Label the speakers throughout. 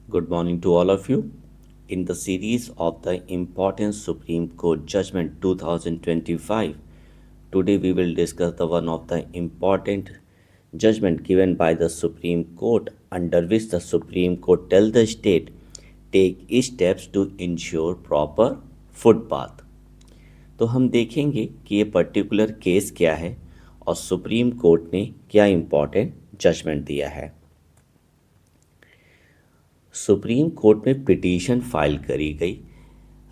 Speaker 1: Good morning to all of you. In the series of the Important Supreme Court Judgment 2025, today we will discuss the one of the important judgment given by the Supreme Court under which the Supreme Court tell the state take steps to ensure proper footpath. तो हम देखेंगे कि ये particular case क्या है और supreme court ने क्या इम्पोर्टेंट जजमेंट दिया है। सुप्रीम कोर्ट में पिटीशन फाइल करी गई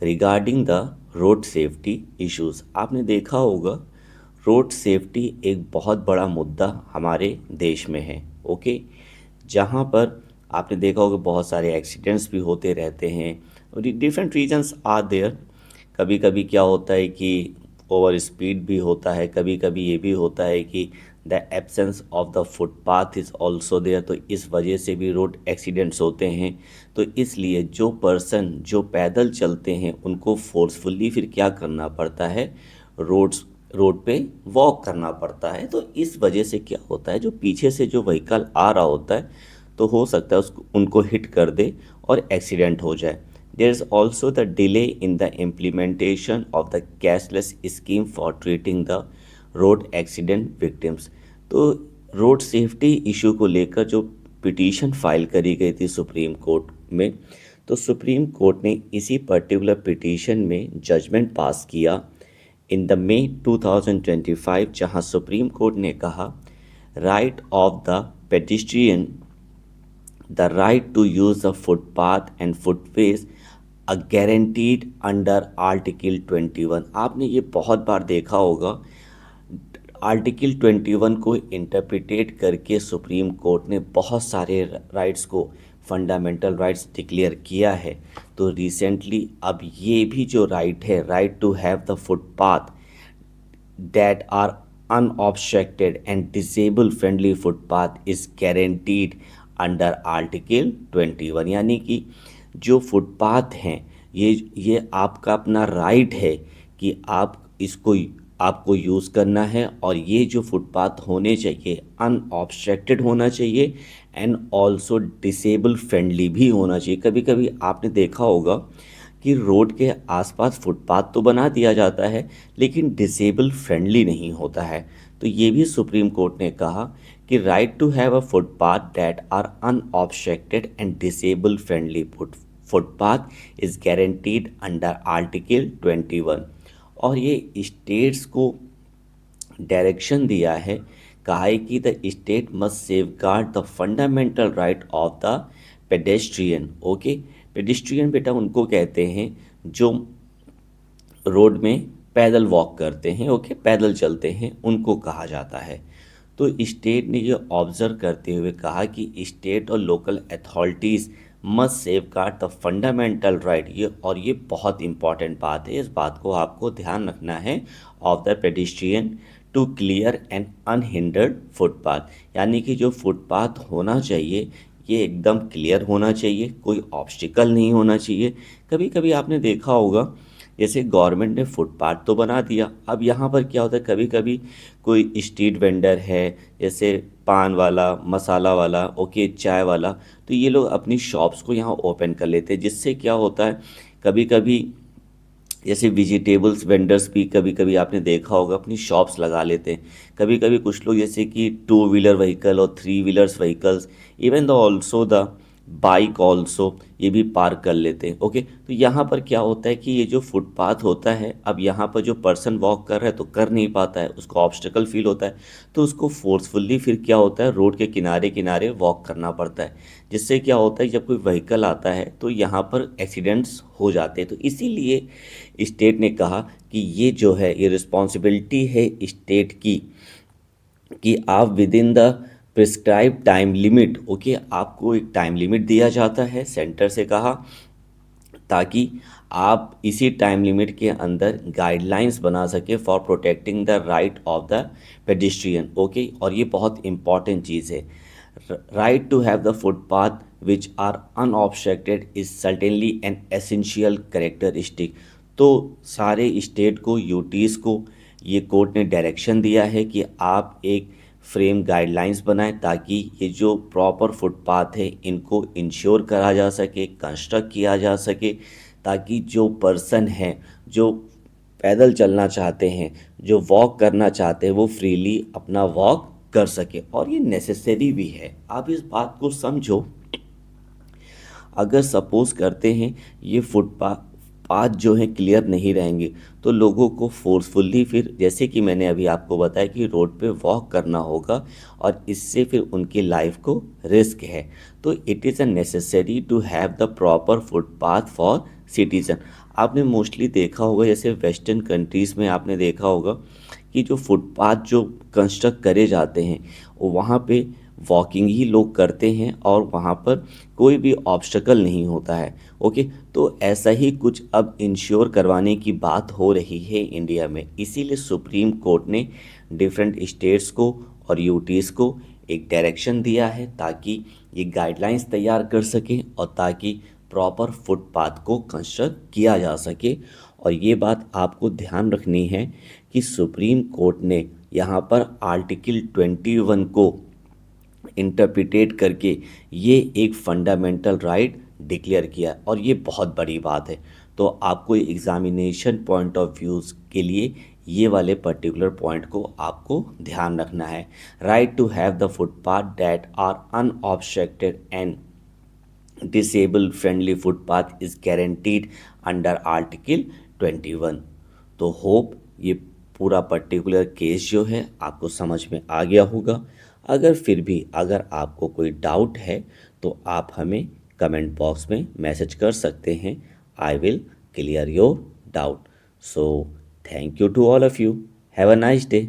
Speaker 1: regarding the road safety issues. आपने देखा होगा रोड सेफ्टी एक बहुत बड़ा मुद्दा हमारे देश में है। ओके, जहाँ पर आपने देखा होगा बहुत सारे एक्सीडेंट्स भी होते रहते हैं और डिफरेंट रीजंस आर देयर। कभी कभी क्या होता है कि ओवर स्पीड भी होता है, कभी कभी ये भी होता है कि the absence of the footpath is also there, तो इस वजह से भी रोड एक्सीडेंट्स होते हैं। तो इसलिए जो पर्सन जो पैदल चलते हैं उनको फोर्सफुली फिर क्या करना पड़ता है, रोड पे वॉक करना पड़ता है। तो इस वजह से क्या होता है, जो पीछे से जो व्हीकल आ रहा होता है तो हो सकता है उसको उनको हिट कर दे और एक्सीडेंट हो जाए। There is also the delay in the implementation of the cashless scheme for treating the road accident victims। तो रोड सेफ्टी इशू को लेकर जो पिटीशन फाइल करी गई थी सुप्रीम कोर्ट में, तो सुप्रीम कोर्ट ने इसी पर्टिकुलर पिटीशन में जजमेंट पास किया इन द मई 2025, जहां सुप्रीम कोर्ट ने कहा right of the pedestrian the right to use the footpath and footways are guaranteed under article 21। आपने ये बहुत बार देखा होगा, आर्टिकल 21 को इंटरप्रिटेट करके सुप्रीम कोर्ट ने बहुत सारे राइट्स को फंडामेंटल राइट्स डिक्लेयर किया है। तो रिसेंटली अब ये भी जो राइट है, right to have the footpath that are unobstructed and disabled friendly footpath is guaranteed under article 21। यानी कि जो फुटपाथ हैं ये आपका अपना राइट है कि आप इसको आपको यूज़ करना है, और ये जो फुटपाथ होने चाहिए अनऑब्स्ट्रक्टेड होना चाहिए एंड ऑल्सो डिसेबल फ्रेंडली भी होना चाहिए। कभी कभी आपने देखा होगा कि रोड के आसपास फुटपाथ तो बना दिया जाता है लेकिन डिसेबल फ्रेंडली नहीं होता है। तो ये भी सुप्रीम कोर्ट ने कहा कि right to have a footpath that are unobstructed and disable friendly footpath is guaranteed under article 21। और ये स्टेट्स को डायरेक्शन दिया है, कहा है कि the state must safeguard the fundamental right of the pedestrian. Okay, pedestrian बेटा उनको कहते हैं जो रोड में पैदल वॉक करते हैं, ओके, पैदल चलते हैं, उनको कहा जाता है। तो स्टेट ने ये ऑब्जर्व करते हुए कहा कि स्टेट और local authorities must safeguard the fundamental right. ये बहुत इंपॉर्टेंट बात है, इस बात को आपको ध्यान रखना है, of the pedestrian to clear and unhindered footpath. यानी कि जो फुटपाथ होना चाहिए ये एकदम क्लियर होना चाहिए, कोई ऑब्स्टिकल नहीं होना चाहिए। कभी कभी आपने देखा होगा जैसे गवर्नमेंट ने फुटपाथ तो बना दिया, अब यहाँ पर क्या होता है, कभी कभी कोई स्ट्रीट वेंडर है जैसे पान वाला, मसाला वाला, ओके, चाय वाला, तो ये लोग अपनी शॉप्स को यहाँ ओपन कर लेते हैं, जिससे क्या होता है कभी कभी जैसे वेजिटेबल्स वेंडर्स भी कभी कभी आपने देखा होगा अपनी शॉप्स लगा लेते हैं। कभी कभी कुछ लोग जैसे कि टू व्हीलर व्हीकल और three wheelers vehicles, even the also the bike also, ये भी पार्क कर लेते हैं। ओके, तो यहाँ पर क्या होता है कि ये जो फुटपाथ होता है, अब यहाँ पर जो पर्सन वॉक कर रहा है तो कर नहीं पाता है, उसको ऑब्स्टिकल फील होता है, तो उसको फोर्सफुली फिर क्या होता है रोड के किनारे किनारे वॉक करना पड़ता है, जिससे क्या होता है जब कोई व्हीकल आता है तो यहाँ पर एक्सीडेंट्स हो जाते हैं। तो इसीलिए स्टेट ने कहा कि ये जो है ये रिस्पॉन्सिबिलिटी है स्टेट की कि आप with in the prescribe time limit, okay, आपको एक टाइम लिमिट दिया जाता है सेंटर से, कहा ताकि आप इसी टाइम लिमिट के अंदर गाइडलाइंस बना सके for protecting the right of the pedestrian. Okay, और ये बहुत इंपॉर्टेंट चीज़ है, right to have the footpath which are unobstructed is certainly an essential characteristic. तो सारे स्टेट को, यूटीज़ को ये कोर्ट ने डायरेक्शन दिया है कि आप एक फ्रेम गाइडलाइंस बनाएं ताकि ये जो प्रॉपर फुटपाथ है इनको इंश्योर करा जा सके, कंस्ट्रक्ट किया जा सके, ताकि जो पर्सन हैं जो पैदल चलना चाहते हैं, जो वॉक करना चाहते हैं, वो फ्रीली अपना वॉक कर सके। और ये नेसेसरी भी है। आप इस बात को समझो, अगर सपोज करते हैं ये फुटपाथ पाथ जो हैं क्लियर नहीं रहेंगे तो लोगों को फोर्सफुली फिर, जैसे कि मैंने अभी आपको बताया कि रोड पे वॉक करना होगा और इससे फिर उनकी लाइफ को रिस्क है। तो it is a necessary to have the proper footpath for citizen. आपने मोस्टली देखा होगा, जैसे वेस्टर्न कंट्रीज़ में आपने देखा होगा कि जो फुटपाथ जो कंस्ट्रक्ट करे जाते हैं वहाँ पे वॉकिंग ही लोग करते हैं और वहाँ पर कोई भी ऑब्स्टकल नहीं होता है। ओके, तो ऐसा ही कुछ अब इंश्योर करवाने की बात हो रही है इंडिया में। इसीलिए सुप्रीम कोर्ट ने डिफरेंट स्टेट्स को और यूटीज़ को एक डायरेक्शन दिया है ताकि ये गाइडलाइंस तैयार कर सकें और ताकि प्रॉपर फुटपाथ को कंस्ट्रक्ट किया जा सके। और ये बात आपको ध्यान रखनी है कि सुप्रीम कोर्ट ने यहाँ पर आर्टिकल 21 को इंटरप्रिटेट करके ये एक फंडामेंटल राइट डिक्लेयर किया और ये बहुत बड़ी बात है। तो आपको एग्जामिनेशन पॉइंट ऑफ व्यूज़ के लिए ये वाले पर्टिकुलर पॉइंट को आपको ध्यान रखना है। Right to have the footpath that are unobstructed and disable friendly footpath is guaranteed under article 21। तो होप ये पूरा पर्टिकुलर केस जो है आपको समझ में आ गया होगा। अगर फिर भी अगर आपको कोई डाउट है तो आप हमें कमेंट बॉक्स में मैसेज कर सकते हैं। I will clear your doubt. So thank you to all of you. Have a nice day.